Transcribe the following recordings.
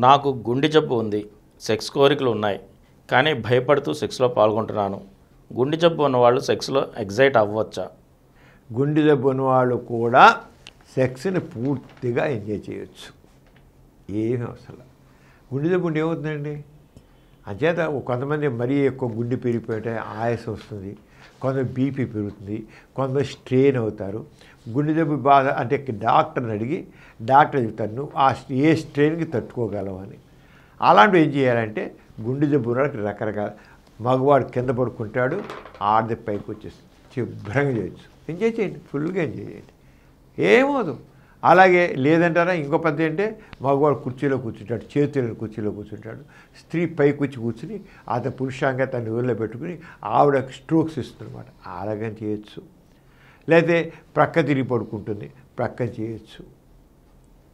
నాకు గుండె జబ్బు ఉంది, సెక్స్ కోరికలు ఉన్నాయి, కానీ భయపడుతూ సెక్స్లో పాల్గొంటున్నాను. గుండె జబ్బు ఉన్నవాళ్ళు సెక్స్లో ఎగ్జైట్ అవ్వచ్చా? గుండె జబ్బు ఉన్నవాళ్ళు కూడా సెక్స్ని పూర్తిగా ఎంజాయ్ చేయొచ్చు, ఏమీ అవసరం. గుండె జబ్బు ఉంటే ఏమవుతుందండి? అంచేత కొంతమంది మరీ ఎక్కువ గుండె పెరిగిపోతే ఆయాసం వస్తుంది, కొంతమంది బీపీ పెరుగుతుంది, కొంతమంది స్ట్రెయిన్ అవుతారు. గుండె జబ్బు బాధ అంటే డాక్టర్ని అడిగి డాక్టర్ చెప్తారు నువ్వు ఏ స్ట్రెయిన్కి తట్టుకోగలవు అని. అలాంటివి ఏం చేయాలంటే గుండె జబ్బు రకరకాల మగవాడు కింద పడుకుంటాడు, ఆడది పైకి వచ్చేస్తుంది, శుభ్రంగా చేయొచ్చు, ఎంజాయ్ చేయండి, ఫుల్గా ఎంజాయ్ చేయండి, ఏమవుదు. అలాగే లేదంటారా ఇంకో పద్ధతి అంటే మగవాడు కుర్చీలో కూర్చుంటాడు, చేతులను కుర్చీలో కూర్చుంటాడు, స్త్రీ పైకి వచ్చి కూర్చుని అతను పురుషాంగా తన ఊళ్ళో పెట్టుకుని ఆవిడ స్ట్రోక్స్ ఇస్తుందన్నమాట, అలాగని చేయొచ్చు. లేకపోతే ప్రక్క తిరిగి పడుకుంటుంది, ప్రక్క చేయొచ్చు,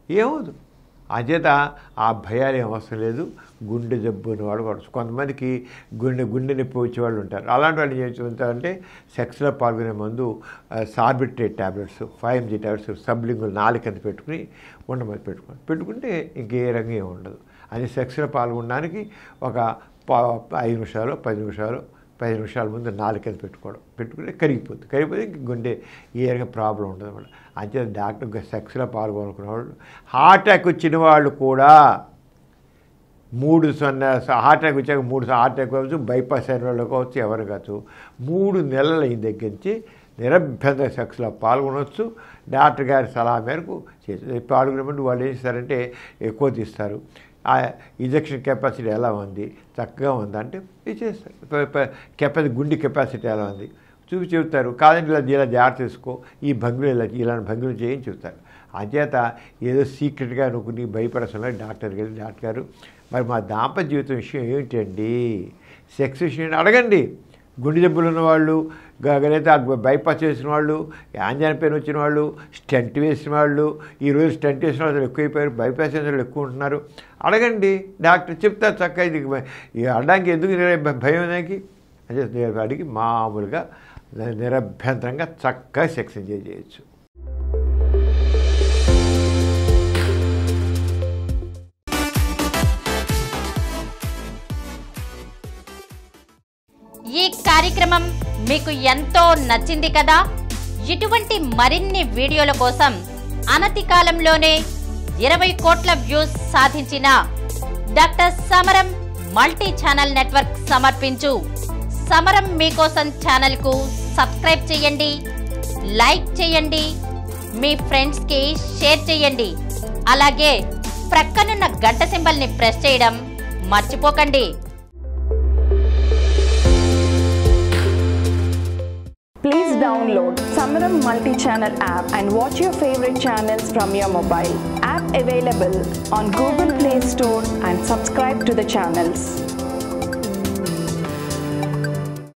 ఏమవుదు. అంచేత ఆ భయాలు ఏం అవసరం లేదు. గుండె జబ్బు ఉన్నవాడు పడవచ్చు. కొంతమందికి గుండె నొప్పి వచ్చేవాళ్ళు ఉంటారు. అలాంటి వాళ్ళు ఏం చేస్తారంటే సెక్స్లో పాల్గొనే ముందు సార్బిట్రేట్ ట్యాబ్లెట్స్ 5 mg ట్యాబ్లెట్స్ సబ్లింగులు 4 కింద పెట్టుకుని ఉండమని పెట్టుకుంటే ఇంకే రంగం ఏమి ఉండదు. అది సెక్స్లో పాల్గొనడానికి ఒక 5 నిమిషాలు 10 నిమిషాల ముందు 4 కింద పెట్టుకుంటే కరిగిపోతే ఇంక గుండె ఏ రకంగా ప్రాబ్లం ఉండదు అన్నమాట. అంతే డాక్టర్ సెక్స్లో పాల్గొనుకున్న వాళ్ళు హార్ట్ అటాక్ వచ్చిన వాళ్ళు కూడా 3 హార్ట్ అటాక్ వచ్చాక 3 హార్ట్ అటాక్ కావచ్చు, బైపాస్ అయిన వాళ్ళు కావచ్చు, ఎవరు కావచ్చు, 3 నెలల అయిన దగ్గర నుంచి నిరభ్యంతర సెక్స్లో పాల్గొనవచ్చు. డాక్టర్ గారి సలహా మేరకు పాల్గొనేప్పుడు వాళ్ళు ఏం చేస్తారంటే ఎక్కువ తీస్తారు, ఆ ఇంజక్షన్ కెపాసిటీ ఎలా ఉంది, చక్కగా ఉందా అంటే ఇది చేస్తారు. గుండె కెపాసిటీ ఎలా ఉంది చెబుతారు. కాదండి ఇలా జాగ్రత్త తీసుకో, ఈ భంగులు ఇలాంటి భంగులు చేయని చెబుతారు. అంచేత ఏదో సీక్రెట్గా అనుకుని భయపడాల్సిన డాక్టర్ గారు మరి మా దాంపత్య జీవితం విషయం ఏమిటండి, సెక్స్ విషయం అడగండి. గుండె జబ్బులు ఉన్నవాళ్ళు, లేదా బైపాస్ చేసిన వాళ్ళు, యాంజైనా పెయిన్ వచ్చిన వాళ్ళు, స్టెంట్ వేసిన వాళ్ళు, ఈరోజు స్టెంట్ వేసిన వాళ్ళు ఎక్కువైపోయారు, బైపాస్ చేసిన వాళ్ళు ఎక్కువ ఉంటున్నారు. అడగండి, డాక్టర్ చెప్తారు చక్కగా. ఇది అడడానికి ఎందుకు భయం దానికి అంటే అడిగి మామూలుగా నిరభ్యంతరంగా చక్కగా సెక్స్ ఎంజాయ్ చేయొచ్చు. ఈ కార్యక్రమం మీకు ఎంతో నచ్చింది కదా. ఇటువంటి మరిన్ని వీడియోల కోసం అనతి కాలంలోనే 20 కోట్ల వ్యూస్ సాధించిన డాక్టర్ సమరం మల్టీ ఛానల్ నెట్వర్క్ సమర్పించు సమరం మీకోసం ఛానల్ కు సబ్స్క్రైబ్ చేయండి, లైక్ చేయండి, మీ ఫ్రెండ్స్ కి షేర్ చేయండి. అలాగే ప్రక్కనున్న గంట సింబల్ ని ప్రెస్ చేయడం మర్చిపోకండి. Please download Samaram multi-channel app and watch your favorite channels from your mobile. App available on Google Play Store and subscribe to the channels.